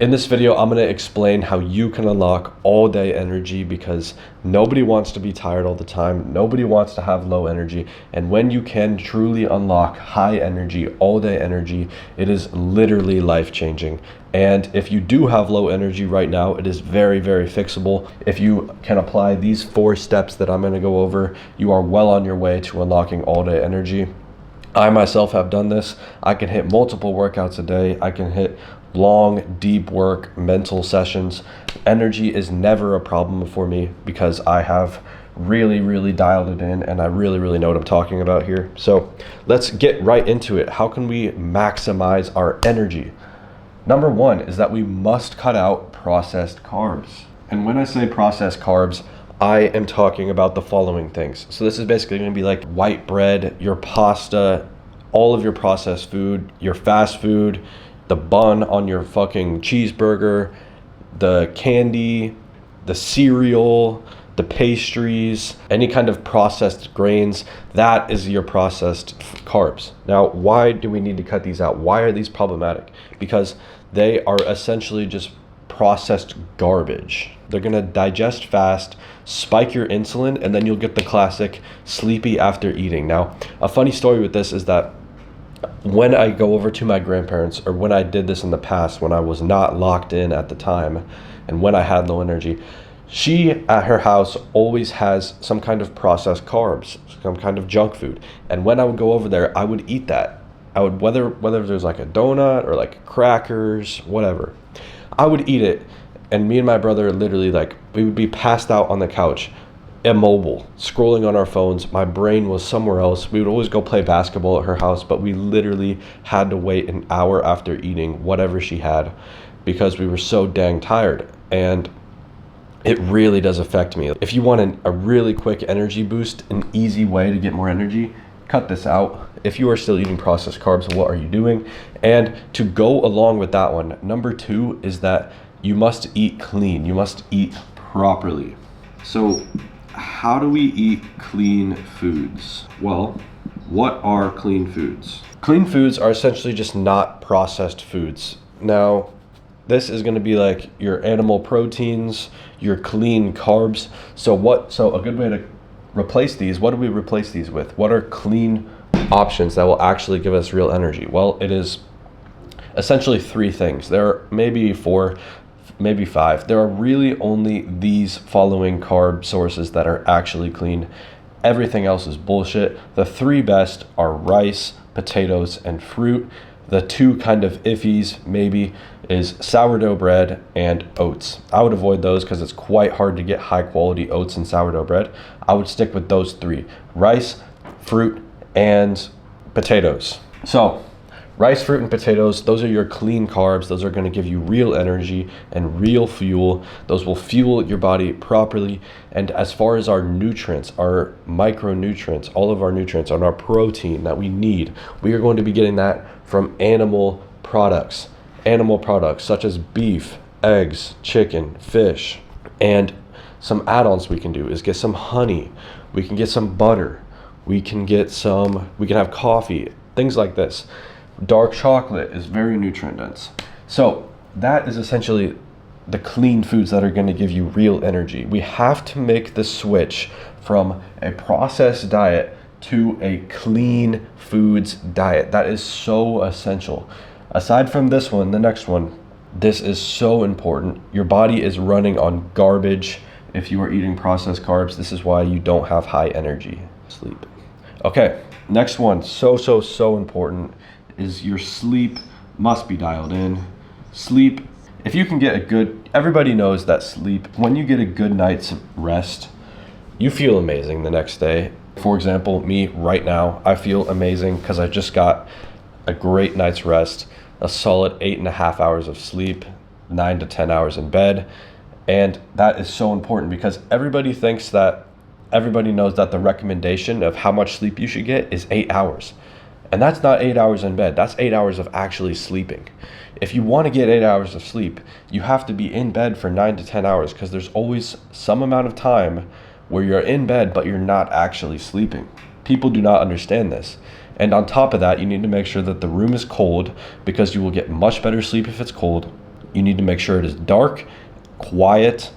In this video, I'm going to explain how you can unlock all day energy, because nobody wants to be tired all the time. Nobody wants to have low energy. And when you can truly unlock high energy, all day energy, it is literally life changing. And if you do have low energy right now, it is very, very fixable. If you can apply these 4 steps that I'm going to go over, you are well on your way to unlocking all day energy. I myself have done this. I can hit multiple workouts a day. I can hit long, deep work, mental sessions. Energy is never a problem for me because I have really dialed it in, and I really know what I'm talking about here. So let's get right into it. How can we maximize our energy? Number 1 is that we must cut out processed carbs. And when I say processed carbs, I am talking about the following things. So this is basically going to be like white bread, your pasta, all of your processed food, your fast food, the bun on your fucking cheeseburger, the candy, the cereal, the pastries, any kind of processed grains. That is your processed carbs. Now, why do we need to cut these out? Why are these problematic? Because they are essentially just processed garbage. They're gonna digest fast, spike your insulin, and then you'll get the classic sleepy after eating. Now, a funny story with this is that when I go over to my grandparents, or when I did this in the past, when I was not locked in at the time, and when I had low energy, she at her house always has some kind of processed carbs, some kind of junk food. And when I would go over there, I would eat that. I would, whether there's like a donut or like crackers, whatever, I would eat it. And me and my brother literally, like, we would be passed out on the couch, immobile, scrolling on our phones. My brain was somewhere else. We would always go play basketball at her house, but we literally had to wait an hour after eating whatever she had because we were so dang tired. And it really does affect me. If you want a really quick energy boost, an easy way to get more energy, cut this out. If you are still eating processed carbs, what are you doing? And to go along with that one, number 2 is that you must eat clean. You must eat properly. So how do we eat clean foods? Well, what are clean foods? Clean foods are essentially just not processed foods. Now, this is going to be like your animal proteins, your clean carbs. So a good way to replace these, what do we replace these with? What are clean options that will actually give us real energy? Well, it is essentially 3 things. There are maybe 4, maybe 5. There are really only these following carb sources that are actually clean. Everything else is bullshit. The 3 best are rice, potatoes, and fruit. The 2 kind of iffies maybe is sourdough bread and oats. I would avoid those because it's quite hard to get high quality oats and sourdough bread. I would stick with those 3: rice, fruit, and potatoes. So rice, fruit, and potatoes, those are your clean carbs. Those are going to give you real energy and real fuel. Those will fuel your body properly. And as far as our nutrients, our micronutrients, all of our nutrients and our protein that we need, we are going to be getting that from animal products such as beef, eggs, chicken, fish. And some add-ons we can do is get some honey. We can get some butter. We can have coffee, things like this. Dark chocolate is very nutrient dense. So that is essentially the clean foods that are going to give you real energy. We have to make the switch from a processed diet to a clean foods diet. That is so essential. Aside from this one, the next one, this is so important. Your body is running on garbage if you are eating processed carbs. This is why you don't have high energy. Sleep. Okay, next one, so important, is your sleep must be dialed in. Sleep, if you can get everybody knows that sleep, when you get a good night's rest, you feel amazing the next day. For example, me right now, I feel amazing because I just got a great night's rest, a solid 8.5 hours of sleep, 9 to 10 hours in bed. And that is so important because everybody knows that the recommendation of how much sleep you should get is 8 hours. And that's not 8 hours in bed. That's 8 hours of actually sleeping. If you want to get 8 hours of sleep, you have to be in bed for 9 to 10 hours because there's always some amount of time where you're in bed, but you're not actually sleeping. People do not understand this. And on top of that, you need to make sure that the room is cold because you will get much better sleep if it's cold. You need to make sure it is dark, quiet,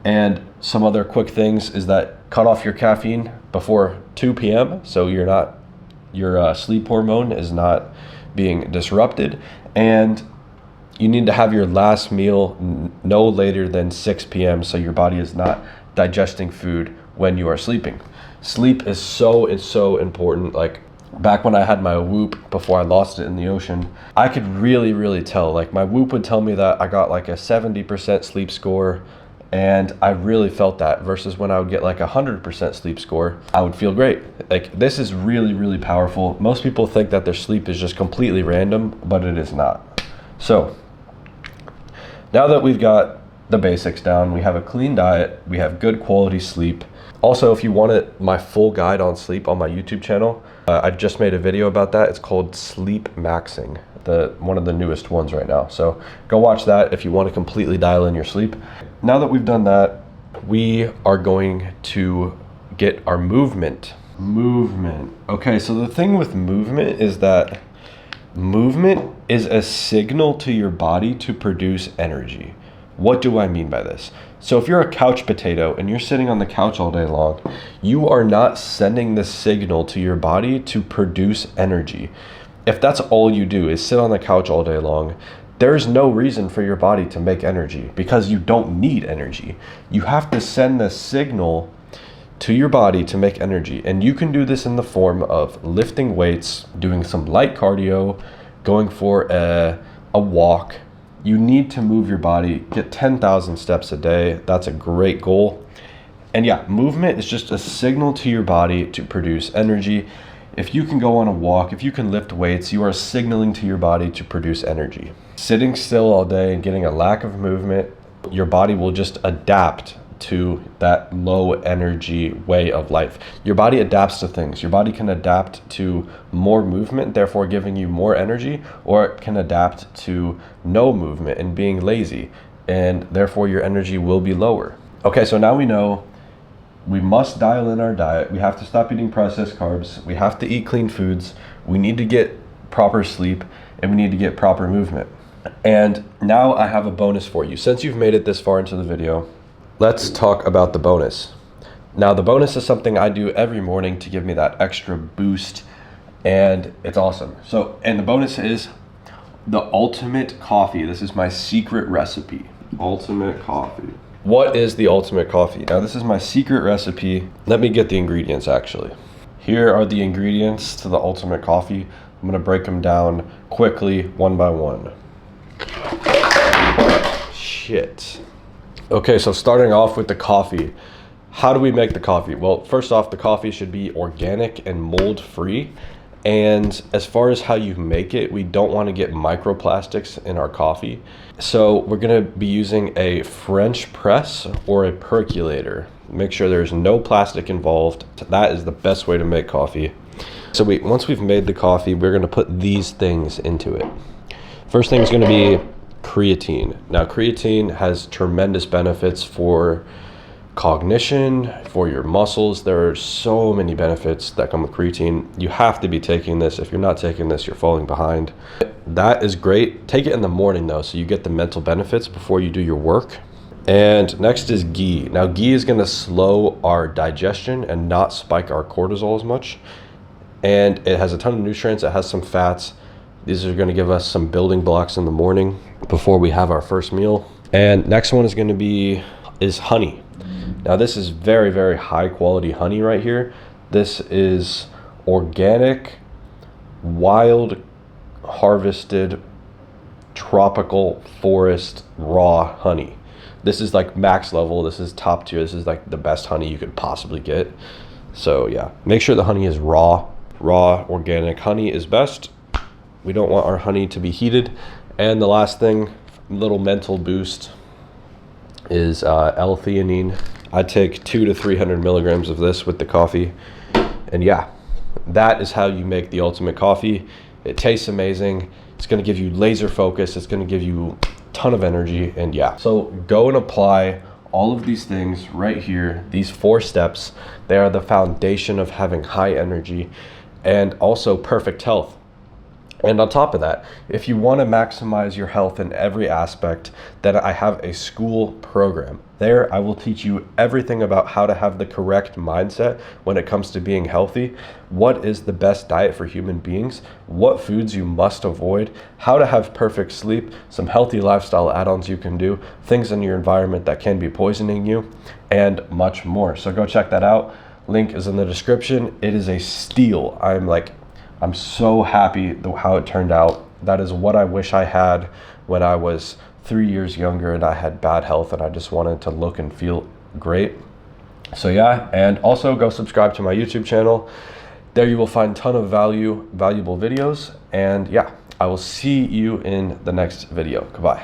and some other quick things is that cut off your caffeine before 2 p.m. so your sleep hormone is not being disrupted, and you need to have your last meal no later than 6 p.m. so your body is not digesting food when you are sleeping. Sleep is so important. Like back when I had my Whoop before I lost it in the ocean, I could really tell. Like my Whoop would tell me that I got like a 70% sleep score, and I really felt that, versus when I would get like 100% sleep score, I would feel great. Like this is really powerful. Most people think that their sleep is just completely random, but it is not. So now that we've got the basics down, we have a clean diet, we have good quality sleep. Also, if you wanted my full guide on sleep on my YouTube channel, I just made a video about that. It's called Sleepmaxxing, one of the newest ones right now. So go watch that if you want to completely dial in your sleep. Now that we've done that, we are going to get our movement. Okay, so the thing with movement is that movement is a signal to your body to produce energy. What do I mean by this? So if you're a couch potato and you're sitting on the couch all day long, you are not sending the signal to your body to produce energy. If that's all you do is sit on the couch all day long, there's no reason for your body to make energy because you don't need energy. You have to send the signal to your body to make energy. And you can do this in the form of lifting weights, doing some light cardio, going for a walk. You need to move your body, get 10,000 steps a day. That's a great goal. And yeah, movement is just a signal to your body to produce energy. If you can go on a walk, if you can lift weights, you are signaling to your body to produce energy. Sitting still all day and getting a lack of movement, your body will just adapt to that low energy way of life. Your body adapts to things. Your body can adapt to more movement, therefore giving you more energy, or it can adapt to no movement and being lazy, and therefore your energy will be lower. Okay, so now we know we must dial in our diet. We have to stop eating processed carbs. We have to eat clean foods. We need to get proper sleep, and we need to get proper movement. And now I have a bonus for you. Since you've made it this far into the video, let's talk about the bonus. Now, the bonus is something I do every morning to give me that extra boost, and it's awesome. So, and the bonus is the ultimate coffee. This is my secret recipe. Ultimate coffee. What is the ultimate coffee? Now, this is my secret recipe. Let me get the ingredients, actually. Here are the ingredients to the ultimate coffee. I'm gonna break them down quickly, one by one. Shit. Okay, so starting off with the coffee. How do we make the coffee? Well, first off, the coffee should be organic and mold-free. And as far as how you make it, we don't want to get microplastics in our coffee. So we're going to be using a French press or a percolator. Make sure there's no plastic involved. That is the best way to make coffee. So once we've made the coffee, we're going to put these things into it. First thing is going to be creatine. Now, creatine has tremendous benefits for cognition, for your muscles. There are so many benefits that come with creatine. You have to be taking this. If you're not taking this, you're falling behind. That is great. Take it in the morning though, so you get the mental benefits before you do your work. And next is ghee. Now, ghee is going to slow our digestion and not spike our cortisol as much. And it has a ton of nutrients. It has some fats. These are going to give us some building blocks in the morning before we have our first meal. And next one is going to be honey. Now, this is very, very high quality honey right here. This is organic, wild, harvested, tropical forest, raw honey. This is like max level. This is top tier. This is like the best honey you could possibly get. So yeah, make sure the honey is raw. Raw, organic honey is best. We don't want our honey to be heated. And the last thing, little mental boost, is L-theanine. I take 200 to 300 milligrams of this with the coffee. And yeah, that is how you make the ultimate coffee. It tastes amazing. It's going to give you laser focus. It's going to give you a ton of energy. And yeah, so go and apply all of these things right here. These 4 steps, they are the foundation of having high energy and also perfect health. And on top of that, if you want to maximize your health in every aspect, then I have a school program. There, I will teach you everything about how to have the correct mindset when it comes to being healthy, what is the best diet for human beings, what foods you must avoid, how to have perfect sleep, some healthy lifestyle add-ons you can do, things in your environment that can be poisoning you, and much more. So go check that out. Link is in the description. It is a steal. I'm so happy how it turned out. That is what I wish I had when I was 3 years younger and I had bad health and I just wanted to look and feel great. So yeah, and also go subscribe to my YouTube channel. There you will find a ton of valuable videos. And yeah, I will see you in the next video. Goodbye.